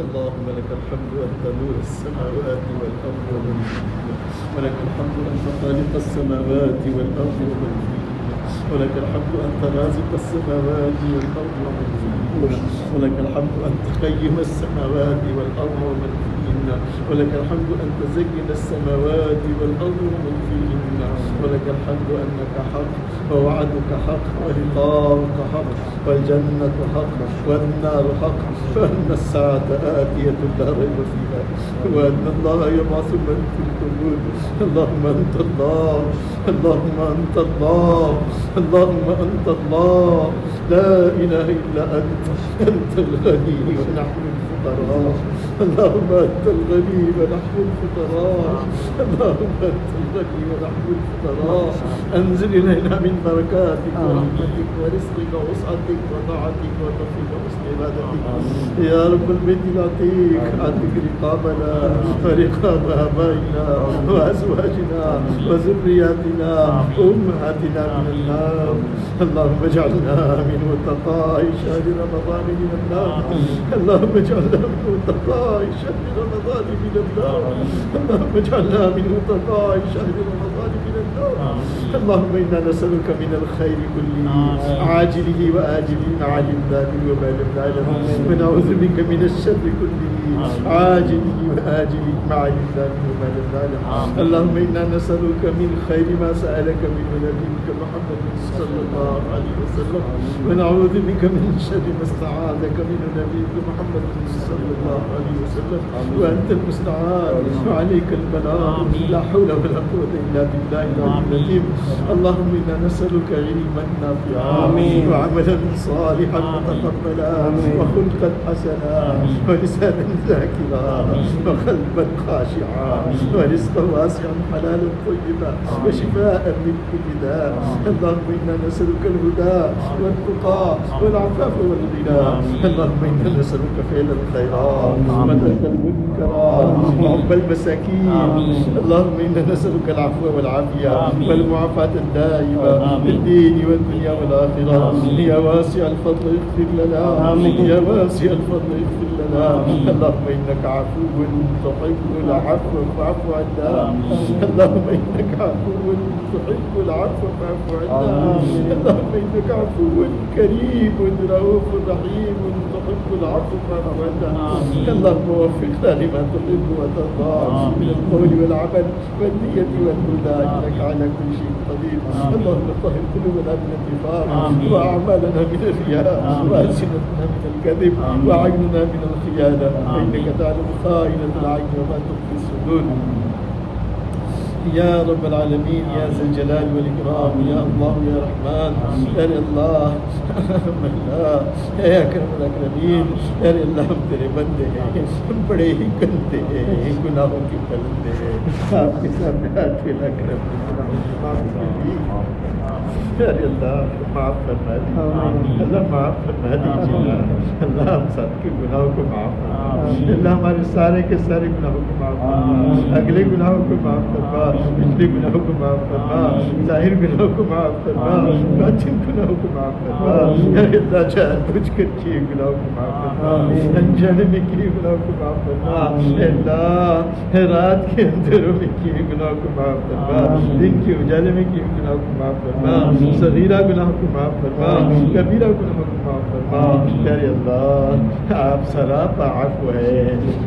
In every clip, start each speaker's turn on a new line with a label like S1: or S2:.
S1: اللهم لك الحمد أنت نور السماوات والأرض ومن فيهن، ولك الحمد أنت خالق السماوات والأرض ومن فيهن، ولك الحمد أنت رازق السماوات والأرض ومن فيهن، ولك الحمد أنت قيم السماوات والأرض ومن فيهن، ولك الحمد أنت زين السماوات والأرض ومن فيهن، ولك الحمد أنك حق ووعدك حق ولقاؤك حق والجنة حق والنار حق وأن الساعة آتية لا ريب فيها وأن الله يبعث من في القبور. اللهم أنت الله، اللهم أنت الله، اللهم أنت الله، لا إله إلا أنت. أنت الغني ونحن الفقراء، اللهم أنت الغني ونحن الفقراء، اللهم أنت الغني ونحن الفقراء. أنزل إلينا من بركاتك ورحمتك ورزقك ووسعتك وطاعتك وتوفيق وحسن عبادتك يا رب البيت العتيق. عتق رقابنا ورقاب آبائنا وأزواجنا وذرياتنا وأمهاتنا من النار. اللهم اجعلنا من متقاء شهر رمضان من النار، اللهم اجعلنا من متقاء شهر رمضان من النار، اللهم اجعلنا من متقاء شهر رمضان من النار. اللهم إنا نسألك من الخير كله عاجله وآجله ما علمنا منه وما لم نعلم، ونعوذ بك من الشر كله عاجله وآجله ما علمنا منه وما لم نعلم. اللهم إنا نسألك من خير ما سألك منه نبيك محمد صلى الله عليه وسلم، ونعوذ بك من شر ما استعاذك منه نبيك محمد صلى الله عليه وسلم، وأنت المستعان وعليك البلاغ، لا حول ولا قوة إلا بالله العظيم. اللهم إنا نسألك علما نافعا وعملا صالحا متقبلا وخلقا حسنا ولسانا ذاكرا وقلبا خاشعا ورزقا واسعا حلالا طيبا وشفاء من كل داء. اللهم إنا نسألك الهدى والتقى والعفاف والغنى. اللهم إنا نسألك فعل الخيرات وترك المنكرات وحب المساكين. اللهم إنا نسألك العفو والعافية والمعافاة الدائمة في الدين والدنيا والآخرة. يا واسع الفضل اغفر لنا، يا واسع الفضل اغفر لنا. اللهم إنك عفو تحب العفو فاعف عنا، اللهم إنك عفو تحب العفو فاعف عنا. اللهم إنك عفو كريم رؤوف رحيم تحب العفو فاعف عنا. اللهم وفقنا لما تحب وترضى من القول والعمل والنية والهدى، إنك على كل شيء قدير. اللهم طهر قلوبنا من النفاق وأعمالنا من الرياء وألسنتنا من الكذب وأعيننا من الخيانة، إنك تعلم خائنة العين وما تخفي الصدور. يا رب العالمين يا ذا الجلال والإكرام يا الله يا رحمن يا اللہ يا أكرم الأكرمين يا اللہ ہم تیرے بندے ہیں، بڑے ہی گندے ہیں، گناہوں کے بلندے ہیں، آپ کے سامنے ہاتھ پھیلا کر اپنے گناہوں کی معافی مانگتے ہیں۔ یا اللہ معاف فرما دیجیے، اللہ معاف فرما دیجیے، اللہ ہم سب کے گناہوں کو معاف فرما، اللہ ہمارے سارے کے سارے گناہوں کو معاف فرما، اگلے گناہوں کو معاف فرما، پچھلے گناہوں کو معاف فرما، ظاہر گناہوں کو معاف فرما، باطن گناہوں کو معاف فرما۔ یا اللہ جان بوجھ کر کیے گناہوں کو معاف فرما، انجانے میں کیے گناہوں کو معاف فرما، اللہ رات کے اندھیروں میں کیے گناہوں کو معاف فرما، دن کے اجالے میں کیے گناہوں کو معاف فرما، صغیرہ گناہوں کو معاف فرما، کبیرہ گناہوں کو معاف فرما۔ پیارے اللہ آپ سراپا عفو ہے،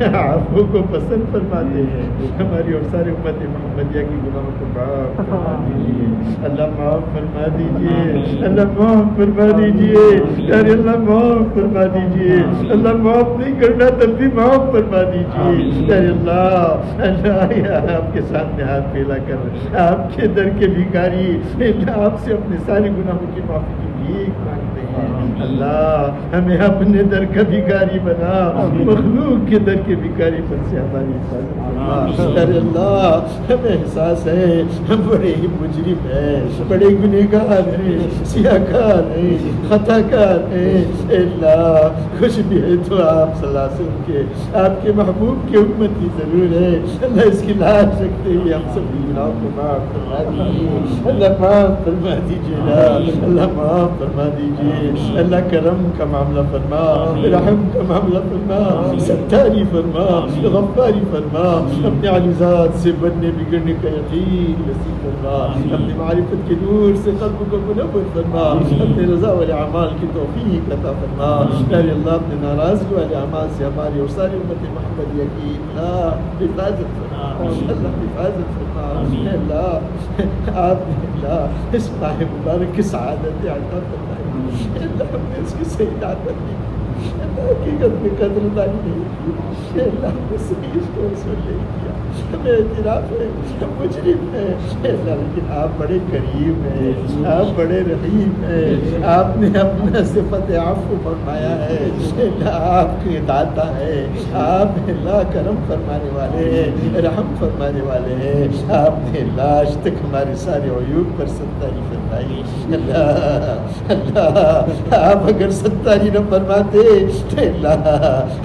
S1: عفو کو پسند فرماتے ہیں، ہماری اور سارے امت محمدیہ کی گناہوں کو معاف فرما دیجیے، اللہ معاف فرما دیجیے، اللہ معاف فرما دیجیے، پیارے اللہ معاف فرما دیجیے، اللہ معاف نہیں کرنا تب بھی معاف فرما دیجیے۔ پیارے اللہ اللہ آپ کے سامنے ہاتھ پھیلا کر آپ کے در کے بھکاری آپ سے اپنے سارے گناہوں کی معافی کی بھیک مانگتے ہیں۔ اللہ ہمیں اپنے در کا بھکاری بنا، مخلوق کے در کے بھکاری پر سے ہماری حفاظت فرما۔ اے اللہ ہمیں احساس ہے ہم بڑے ہی مجرم ہیں، بڑے گنہگار ہیں، سیاہکار ہیں، خطا کار ہیں۔ اے اللہ خوش بھی ہے تو آپ صلی اللہ علیہ وسلم کے آپ کے محبوب کی امتی ضرور ہے۔ اللہ اس کی لاج رکھتے ہوئے ہم سب گناہوں کو معاف فرما دیجیے، اللہ معاف فرما دیجیے، اللہ معاف فرما دیجیے اللہ کرم کا معاملہ فرما رحم کا معاملہ فرما ستاری فرما غفاری فرما اپنے علی ذات سے بننے بگڑنے کا یقین نصیب فرما اپنے معرفت کے نور سے قلب کو منور فرما اپنے رضا والے اعمال کی توفیق عطا فرما پیارے اللہ اپنے ناراضگی والے اعمال سے ہماری اور ساری امت محمدیہ کی اللہ حفاظت فرما اللہ حفاظت فرما اللہ آپ نے اللہ اس ماہ مبارک کی سعادت عطا فرمائی اللہ ہم نے اس کی صحیح عادت دی اللہ حقیقت میں قدر دانی نہیں کی اللہ ہم نے صحیح اس کو رسول نہیں کیا ہمیں اعتراف ہے ہم مجرم ہیں اللہ لیکن آپ بڑے کریم ہیں آپ بڑے رحیم ہیں آپ نے اپنا صفت عفو فرمایا ہے اللہ آپ کے داتا ہے آپ اللہ کرم فرمانے والے ہیں رحم فرمانے والے ہیں آپ نے اللہ آج تک ہمارے سارے عیوب پر ستاری فرمائی اللہ اللہ آپ اگر ستاری نہ فرماتے تو اللہ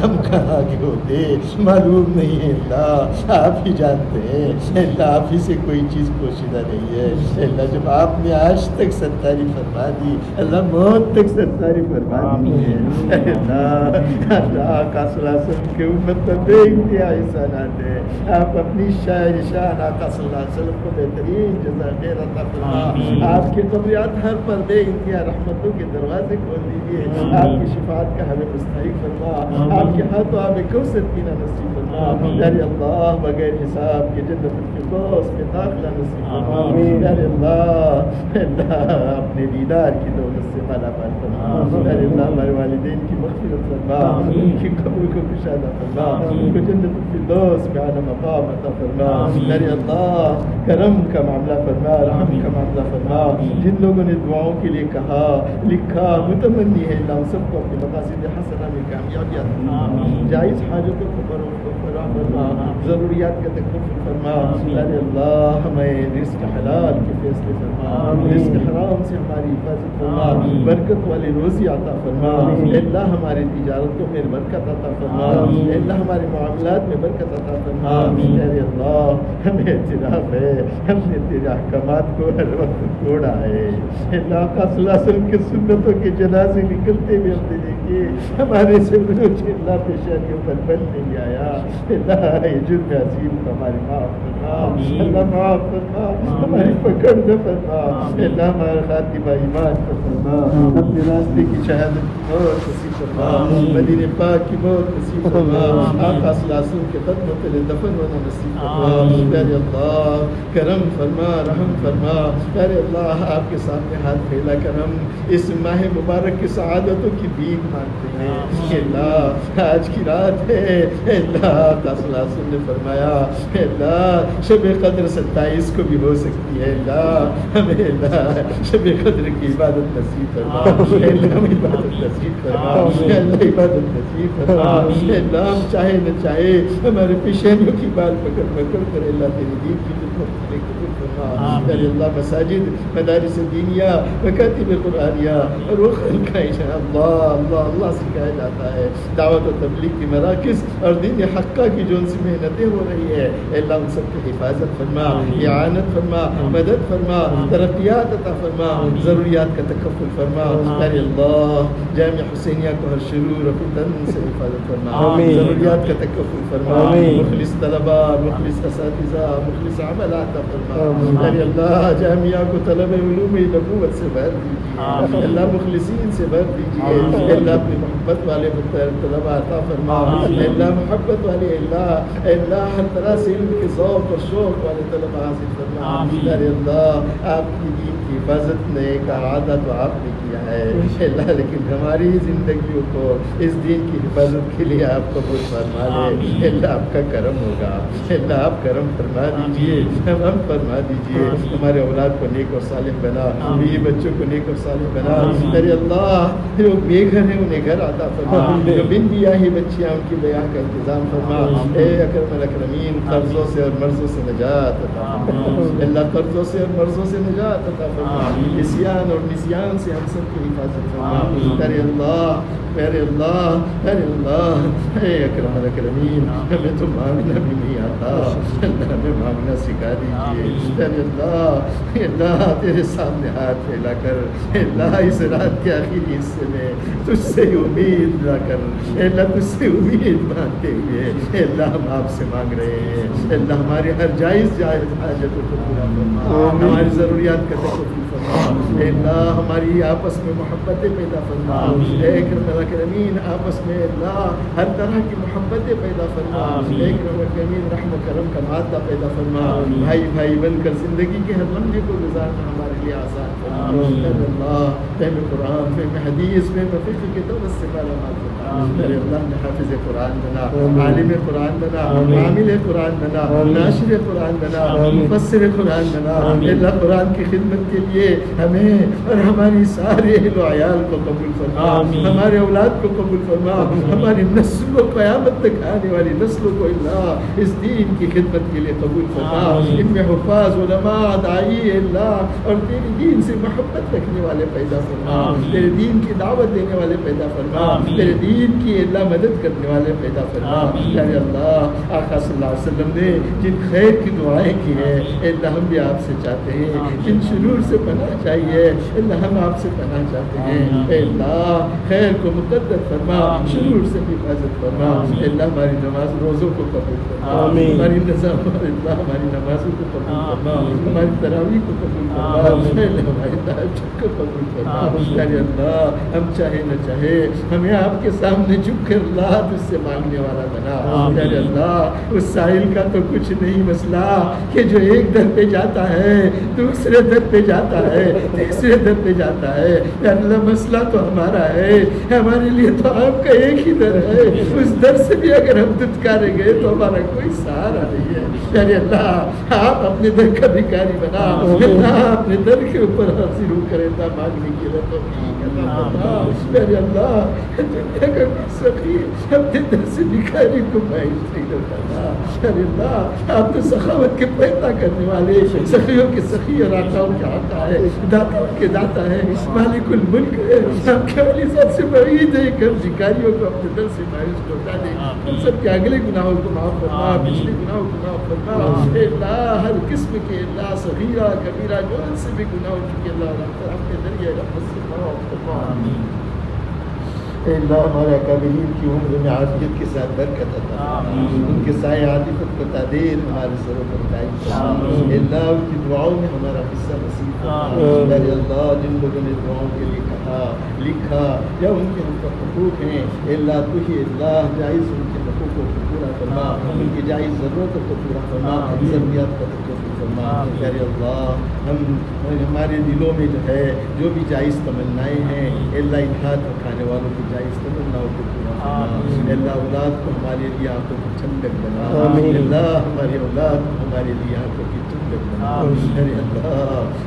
S1: ہم کہاں کے ہوتے معلوم نہیں ہے اللہ آپ ہی جانتے ہیں اللہ آپ ہی سے کوئی چیز پوشیدہ نہیں ہے اللہ جب آپ نے آج تک ستاری فرما دی اللہ موت تک ستاری فرما دی ہے اللہ اللہ آقا صلی اللہ علیہ وسلم کے امت پر بے انتہا احسانات ہے آپ اپنی شاعر شان آقا صلی اللہ علیہ وسلم کو بہترین جزا خیر عطا فرما آپ کے قبریات ہر پر بے انتہا رحمتوں کے دروازے کھول دیجیے آپ کی شفاعت کا ہمیں مستحق فرما آپ کے ہاتھوں آپ کوثر پینا نصیب فرما پیارے اللہ بغیر حساب کے جنت الفردوس میں داخلہ نصیب فرما پیارے اللہ اللہ اپنے دیدار کی دولت سے مالا مال فرما پیارے اللہ ہمارے والدین کی مغفرت فرما ان کی قبر کو کشادہ فرما ان کو جنت الفردوس میں اعلی مقام عطا فرما پیارے اللہ کرم کا معاملہ فرما رحم کا معاملہ فرما جن لوگوں نے دعاؤں کے لیے کہا لکھا متمنی ہے اللہ سب کو اپنے مقاصد حسنہ میں کامیابی عطا فرما جائز حاجتوں کو فرما ضروریات کا تکفل فرما پیارے اللہ ہمیں رزق حلال کے فیصلے فرما رزق حرام سے ہماری حفاظت فرما برکت والے روزی عطا فرما اللہ ہماری تجارتوں میں برکت عطا فرما اللہ ہمارے معاملات میں برکت عطا فرما پیارے اللہ ہمیں اعتراف ہے ہم نے تیرے احکامات کو ہر وقت توڑا ہے اللہ کا صلی اللہ علیہ وسلم کے سنتوں کے جنازے نکلتے ہوئے ہم نے دیکھے ہمارے سے اللہ پیشانیوں پر بل نہیں آیا اللہ یہ جرم عظیم کو ہماری معاف فرما اللہ معاف فرما ہماری پکڑ نہ فرما اللہ ہمارا خاتمہ ایمان پر فرما اپنے راستے کی شہادت کی موت نصیب فرما مدینہ پاک کی موت نصیب فرما آقا صلی اللہ علیہ وسلم کے قدموں تلے دفن ہونا نصیب فرما پیارے اللہ کرم فرما رحم فرما پیارے اللہ آپ کے سامنے ہاتھ پھیلا کر ہم اس ماہ مبارک کی سعادتوں کی بھیک مانگتے ہیں اللہ آج کی رات ہے اللہ آقا صلی اللہ علیہ وسلم نے فرمایا اللہ شب قدر 27 کو بھی ہو سکتی ہے اللہ ہمیں اللہ شب قدر کی عبادت نصیب فرما اللہ ہم عبادت نصیب فرما اللہ عبادت نصیب فرما اللہ ہم چاہے نہ چاہے ہمارے پیشانیوں کی بال پکڑ پکڑ کر اللہ تیری دین کی خدمت کرے قبول فرما اللہ مساجد مدارس دینیہ مکاتب قرآنیہ اور وہ خلقہ اللہ اللہ اللہ سکھایا جاتا ہے دعوت و تبلیغ کی مراکز اور دین حقہ کی جو ان سے محنتیں ہو رہی ہے اللہ ان سب کی حفاظت فرما اعانت فرما مدد فرما ترقیات عطا فرما ضروریات کا تکفل فرما اے اللہ جامعہ حسینیہ کو ہر شرور و فتن سے حفاظت فرما ضروریات کا تکفل فرما مخلص طلباء مخلص اساتذہ مخلص عمل عطا فرما اے اللہ جامعہ کو طلب علوم نبوت سے بھر دیجیے اللہ مخلصین سے بھر دیجیے اللہ اپنی محبت والے طلباء عطا فرما اللہ محبت والے اللہ ہر طرح سے علم کے ذوق اور شوق والے طلباء حاصل فرما اے اللہ آپ کی دین کی حفاظت نے ایک عادت و آپ نے کیا ہے اللہ لیکن ہماری زندگیوں کو اس دین کی حفاظت کے لیے آپ قبول فرما لے اللہ آپ کا کرم ہوگا اللہ آپ کرم فرما دیجیے ہم فرما دیجیے ہمارے اولاد کو نیک اور صالح بنا بیوی بچوں کو نیک اور صالح بنا اے اللہ جو بے گھر ہیں انہیں گھر عطا فرما جو بن بیاہی بچیاں ان کی بیاہ کا انتظام فرما اے اکرم الاکرمین قرضوں سے اور مرضوں سے نجات عطا فرما اللہ قرضوں سے اور مرضوں سے نجات عطا فرما, عصیان اور نسیان سے ہم سب کی حفاظت فرما. پیارے اللہ, پیارے اللہ, پیارے اللہ, اے اکرم الاکرمین, ہمیں تو مانگنا بھی نہیں آتا, اللہ ہمیں مانگنا سکھا دیجیے. پیارے اللہ, اللہ تیرے سامنے ہاتھ پھیلا کر, اللہ اس رات کے آخری حصے میں تجھ سے امید لا کر, اللہ تجھ سے امید باندھتے ہوئے, اللہ ہم آپ سے مانگ رہے ہیں, اللہ ہمارے ہر جائز حاجتوں کو پورا فرما, ہماری ضروریات کا تکفل فرما, اللہ ہماری آپس میں محبتیں پیدا فرما, اے اکرم الاکرمین آپس میں اللہ ہر طرح کی محبتیں پیدا فرما, اے اکرم الاکرمین رحم و کرم کا مادہ پیدا فرما, بھائی بھائی بن کر زندگی کے ہر لمحے کو گزارنا ہمارے لیے آسان فرما. اللہ فہم قرآن, فہم حدیث, فہم فقہ کی دولت سے مالا مال فرما. میرے اللہ نے حافظ قرآن بنا, عالم قرآن بنا, عامل قرآن بنا, ناشر قرآن بنا, مفسر قرآن بنا. اللہ قرآن کی خدمت کے لیے ہمیں اور ہماری سارے اہل و عیال کو قبول فرما, ہمارے اولاد کو قبول فرما, ہماری نسل و قیامت تک آنے والی نسلوں کو اللہ اس دین کی خدمت کے لیے قبول فرما. ان میں حفاظ, علماء, داعی اللہ اور تیری دین سے محبت رکھنے والے پیدا فرما, تیرے دین کی دعوت دینے والے پیدا فرما, تیرے دین کی اللہ مدد کرنے والے پیدا فرما. اے اللہ آقا صلی اللہ علیہ وسلم نے جن خیر کی دعائیں کی ہیں, اللہ ہم بھی آپ سے چاہتے ہیں, جن شرور سے پناہ چاہیے اللہ ہم آپ سے پناہ چاہتے ہیں. اے اللہ خیر کو مقدر فرما, شرور سے حفاظت فرما. اے اللہ ہماری نماز روزوں کو قبول فرما, ہماری ہماری نمازوں کو قبول فرما, ہماری تراویح کو قبول فرما, ہماری تہجد کو قبول فرما. اے اللہ ہم چاہے نہ چاہے ہمیں آپ کے سامنے جھک کر اللہ تجھ سے مانگنے والا بنا. اے اللہ اس سائل کا تو کچھ نہیں مسئلہ کہ جو ایک در پہ جاتا ہے دوسرے در پہ جاتا ہے تیسرے در پہ جاتا ہے. اے اللہ مسئلہ تو ہمارا ہے, ہمارے لیے تو آپ کا ایک ہی در ہے, اس در سے بھی اگر ہم دھتکارے گئے تو ہمارا کوئی سہارا نہیں ہے. اے اللہ آپ اپنے در کا بھکاری بنا, اللہ اپنے در کے اوپر حاضر ہو کر ایسا مانگنے کی میرے اللہ دنیا کا سخی اپنے در سے بھکاری کو مایوس نہیں کرتا. ارے اللہ آپ تو سخاوت کے پیدا کرنے والے, سخیوں کے سخی اور آقاؤں کے آقا ہے, داتاؤں کے داتا ہے, مالک الملک ہے. آپ کے والی ذات سے بعید ہے کہ ہم بھکاریوں کو اپنے در سے مایوس کرتا دیں. ہم سب کے اگلے گناہوں کو معاف فرما, پچھلے گناہوں کو معاف فرما. اے اللہ ہر قسم کے اللہ صغیرہ کبیرہ جو ان سے بھی گناہ ہو چکے اللہ اپنے ذریعے رحمت سے معاف فرما. اے اللہ ہمارے اکابرین کی عمر میں عافیت کے ساتھ برکت عطا فرما, ان کے سائے عاطفت کو تعدیر ہمارے سروں پر قائم فرما. اے اللہ ان کی دعاؤں میں ہمارا حصہ نصیب فرما. اے اللہ جن لوگوں نے دعاؤں کے لیے کہا لکھا یا ان کے ہم پر حقوق ہیں, اے اللہ تو ہی اللہ جائز ان کے حقوق کو پورا فرما, ان کی جائز ضرورتوں کو پورا فرما, ضروریات کا توفیق فرما. اے اللہ ہم ہمارے دلوں میں جو ہے جو بھی جائز تمنائیں ہیں اے اللہ ان ہاتھ اٹھانے والوں کی جائز تمناؤں کو پورا فرما. اے اللہ اولاد کو ہمارے لیے آنکھوں کی ٹھنڈک بنا. اے اللہ ہماری اولاد کو ہمارے لیے آنکھوں کی ٹھنڈک بنا.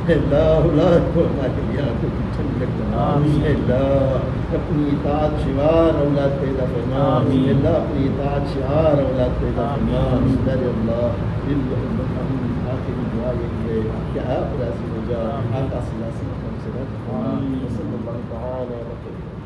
S1: اے اللہ اولاد کو ہمارے لیے آنکھوں کی ٹھنڈک بنا. اے اللہ اپنی اطاعت شعار اولاد پیدا فرما. اے اللہ اپنی اطاعت شعار اولاد پیدا فرما. اے اللہ آخری دعا یہ ہے کہ آپ راضی ہو جاؤ, آقا صلی اللہ علیہ وسلم سے رد فرما. صلی اللہ تعالی علیہ وسلم.